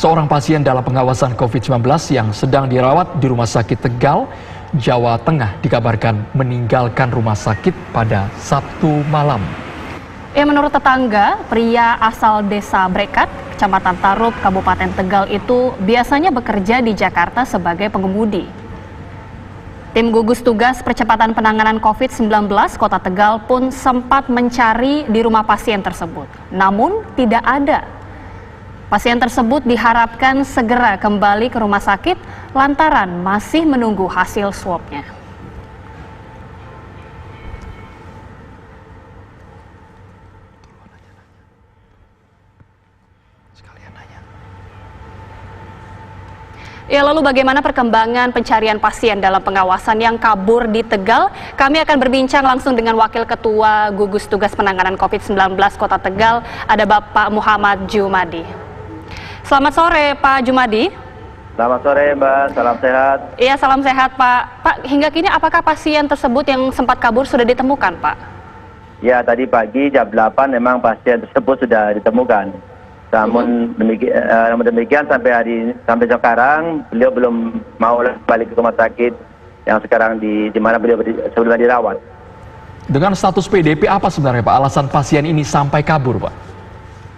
Seorang pasien dalam pengawasan COVID-19 yang sedang dirawat di Rumah Sakit Tegal, Jawa Tengah dikabarkan meninggalkan rumah sakit pada Sabtu malam. Menurut tetangga, pria asal desa Brekat, Kecamatan Tarup, Kabupaten Tegal itu biasanya bekerja di Jakarta sebagai pengemudi. Tim gugus tugas percepatan penanganan COVID-19 Kota Tegal pun sempat mencari di rumah pasien tersebut. Namun tidak ada. Pasien tersebut diharapkan segera kembali ke rumah sakit lantaran masih menunggu hasil swabnya. Lalu bagaimana perkembangan pencarian pasien dalam pengawasan yang kabur di Tegal? Kami akan berbincang langsung dengan Wakil Ketua Gugus Tugas Penanganan COVID-19 Kota Tegal, ada Bapak Muhammad Jumadi. Selamat sore Pak Jumadi. Selamat sore Mbak, salam sehat. Iya, salam sehat Pak. Pak, hingga kini apakah pasien tersebut yang sempat kabur sudah ditemukan Pak? Ya, tadi pagi jam 8 memang pasien tersebut sudah ditemukan. Namun demikian sampai sekarang beliau belum mau balik ke rumah sakit yang sekarang di mana beliau sebelumnya dirawat. Dengan status PDP apa sebenarnya Pak alasan pasien ini sampai kabur Pak?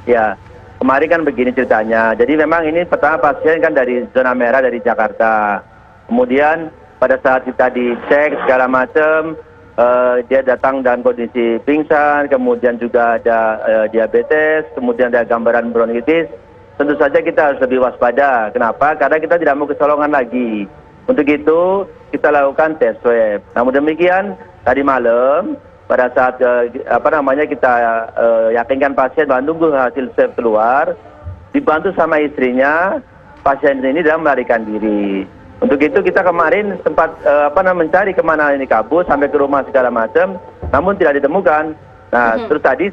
Ya, kemarin kan begini ceritanya. Jadi memang ini pertama pasien kan dari zona merah dari Jakarta. Kemudian pada saat kita dicek segala macam, dia datang dalam kondisi pingsan, kemudian juga ada diabetes, kemudian ada gambaran bronkitis. Tentu saja kita harus lebih waspada. Kenapa? Karena kita tidak mau kecolongan lagi. Untuk itu kita lakukan tes swab. Namun demikian tadi malam pada saat kita yakinkan pasien bahwa nunggu hasil swab keluar, dibantu sama istrinya, pasien ini dalam melarikan diri. Untuk itu kita kemarin sempat mencari kemana ini kabur sampai ke rumah segala macam, namun tidak ditemukan. Nah, terus tadi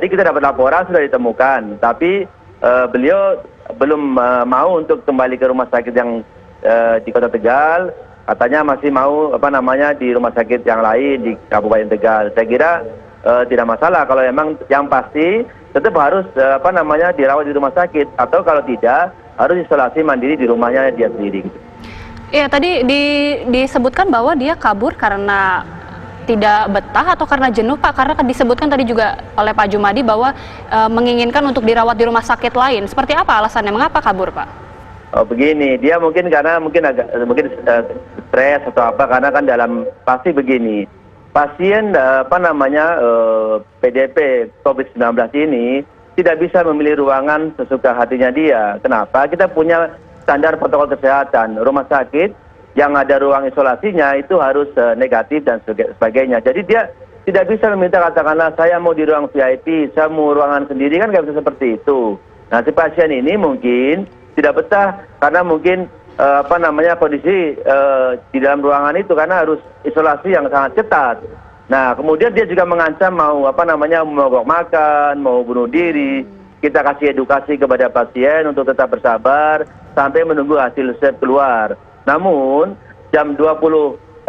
kita dapat laporan sudah ditemukan, tapi beliau belum mau untuk kembali ke rumah sakit yang di Kota Tegal. Katanya masih mau di rumah sakit yang lain di Kabupaten Tegal. Saya kira tidak masalah kalau memang yang pasti tetap harus dirawat di rumah sakit, atau kalau tidak harus isolasi mandiri di rumahnya dia sendiri. Iya, tadi disebutkan bahwa dia kabur karena tidak betah atau karena jenuh Pak, karena kan disebutkan tadi juga oleh Pak Jumadi bahwa menginginkan untuk dirawat di rumah sakit lain. Seperti apa alasannya? Mengapa kabur Pak? Oh begini, dia mungkin stres atau apa, karena kan pasti begini. Pasien PDP COVID-19 ini tidak bisa memilih ruangan sesuka hatinya dia. Kenapa? Kita punya standar protokol kesehatan. Rumah sakit yang ada ruang isolasinya itu harus negatif dan sebagainya. Jadi dia tidak bisa meminta, katakanlah saya mau di ruang VIP, saya mau ruangan sendiri, kan nggak bisa seperti itu. Nah, si pasien ini mungkin tidak betah karena mungkin kondisi di dalam ruangan itu karena harus isolasi yang sangat ketat. Nah, kemudian dia juga mengancam mau mogok makan, mau bunuh diri. Kita kasih edukasi kepada pasien untuk tetap bersabar sampai menunggu hasil swab keluar. Namun jam 19.30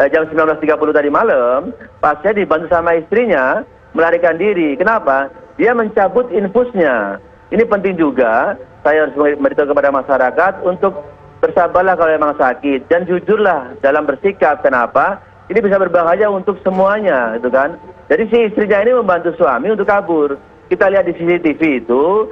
tadi malam, pasien dibantu sama istrinya melarikan diri. Kenapa? Dia mencabut infusnya. Ini penting juga, saya harus memberitahu kepada masyarakat untuk bersabarlah kalau memang sakit, dan jujurlah dalam bersikap. Kenapa? Ini bisa berbahaya untuk semuanya, gitu kan. Jadi si istrinya ini membantu suami untuk kabur. Kita lihat di CCTV itu,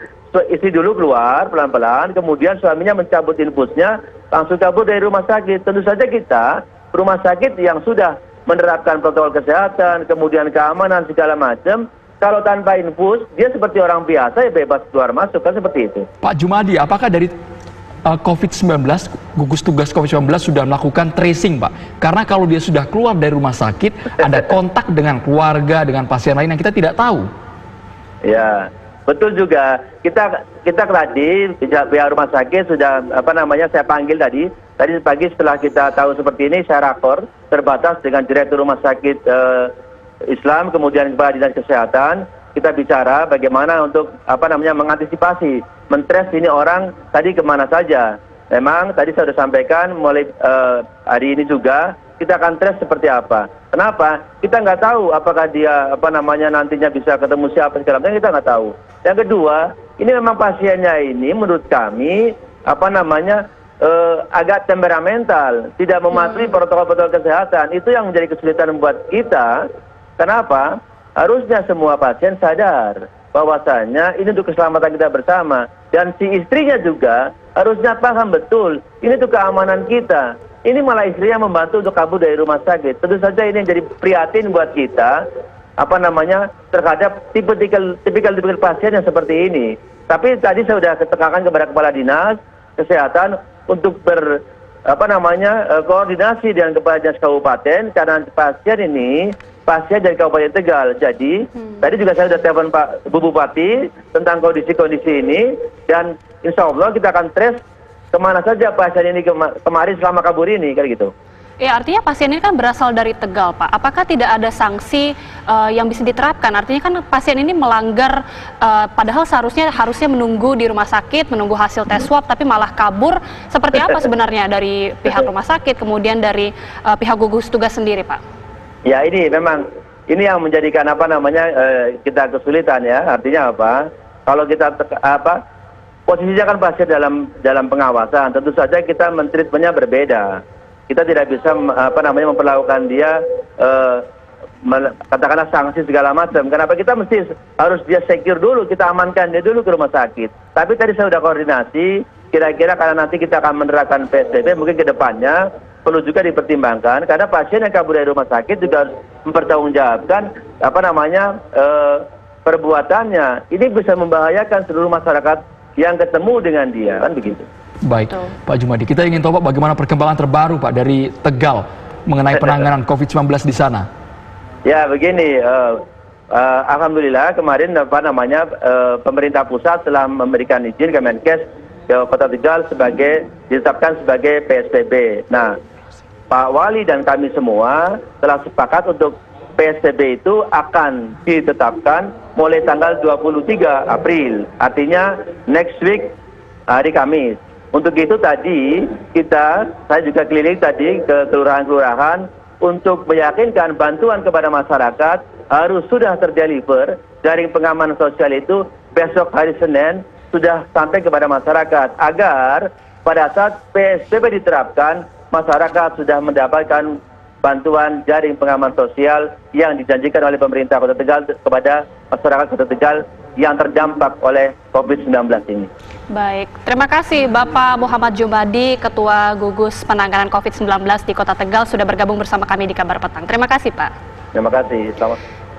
istri dulu keluar pelan-pelan, kemudian suaminya mencabut infusnya, langsung kabur dari rumah sakit. Tentu saja kita, rumah sakit yang sudah menerapkan protokol kesehatan, kemudian keamanan segala macam, kalau tanpa infus, dia seperti orang biasa, ya bebas keluar masuk, kan seperti itu. Pak Jumadi, apakah dari COVID-19, gugus tugas COVID-19 sudah melakukan tracing Pak? Karena kalau dia sudah keluar dari rumah sakit, ada kontak dengan keluarga, dengan pasien lain yang kita tidak tahu. Ya, betul juga. Kita tadi pihak rumah sakit sudah saya panggil tadi pagi setelah kita tahu seperti ini, saya rakor terbatas dengan Direktur Rumah Sakit Islam, kemudian Kepala Dinas Kesehatan. Kita bicara bagaimana untuk mengantisipasi, mentres ini orang tadi kemana saja. Memang tadi saya sudah sampaikan mulai hari ini juga kita akan tes seperti apa. Kenapa? Kita nggak tahu apakah dia nantinya bisa ketemu siapa segala macam, kita nggak tahu. Yang kedua, ini memang pasiennya ini menurut kami agak temperamental, tidak mematuhi protokol-protokol kesehatan. Itu yang menjadi kesulitan buat kita. Kenapa? Harusnya semua pasien sadar bahwasanya ini untuk keselamatan kita bersama, dan si istrinya juga harusnya paham betul ini untuk keamanan kita. Ini malah istrinya membantu untuk kabur dari rumah sakit. Tentu saja ini yang jadi prihatin buat kita, terhadap tipikal pasien yang seperti ini. Tapi tadi saya sudah ketekankan kepada Kepala Dinas Kesehatan untuk koordinasi dengan Kepala Dinas Kabupaten, karena pasien dari Kabupaten Tegal. Jadi tadi juga saya sudah telepon Pak Bu Bupati tentang kondisi ini, dan insya Allah kita akan trace kemana saja pasien ini kemarin selama kabur ini, kayak gitu. Ya, artinya pasien ini kan berasal dari Tegal, Pak. Apakah tidak ada sanksi yang bisa diterapkan? Artinya kan pasien ini melanggar, padahal harusnya menunggu di rumah sakit, menunggu hasil tes swab, tapi malah kabur. Seperti apa sebenarnya dari pihak rumah sakit, kemudian dari pihak gugus tugas sendiri, Pak? Ya, ini memang yang menjadikan kita kesulitan ya. Artinya apa? Kalau kita posisinya kan pasien dalam pengawasan, tentu saja kita mentreatmentnya berbeda. Kita tidak bisa memperlakukan dia katakanlah sanksi segala macam. Kenapa? Kita harus dia secure dulu, kita amankan dia dulu ke rumah sakit. Tapi tadi saya sudah koordinasi, kira-kira karena nanti kita akan menerapkan PSBB, mungkin ke depannya perlu juga dipertimbangkan, karena pasien yang kabur dari rumah sakit juga harus mempertanggungjawabkan perbuatannya. Ini bisa membahayakan seluruh masyarakat yang ketemu dengan dia, kan begitu. Baik, Pak Jumadi, kita ingin tahu Pak bagaimana perkembangan terbaru Pak dari Tegal mengenai penanganan COVID-19 di sana. Ya, begini, alhamdulillah kemarin pemerintah pusat telah memberikan izin Kemenkes ke Kota Tegal ditetapkan sebagai PSBB. Nah, Pak Wali dan kami semua telah sepakat untuk PSBB itu akan ditetapkan mulai tanggal 23 April, artinya next week, hari Kamis. Untuk itu tadi saya juga keliling tadi ke kelurahan-kelurahan untuk meyakinkan bantuan kepada masyarakat harus sudah terdeliver, jaring pengaman sosial itu besok hari Senin sudah sampai kepada masyarakat, agar pada saat PSBB diterapkan, masyarakat sudah mendapatkan bantuan jaring pengaman sosial yang dijanjikan oleh pemerintah Kota Tegal kepada masyarakat Kota Tegal yang terdampak oleh COVID-19 ini. Baik, terima kasih Bapak Muhammad Jumadi, Ketua Gugus Penanganan COVID-19 di Kota Tegal, sudah bergabung bersama kami di Kabar Petang. Terima kasih Pak. Terima kasih, selamat.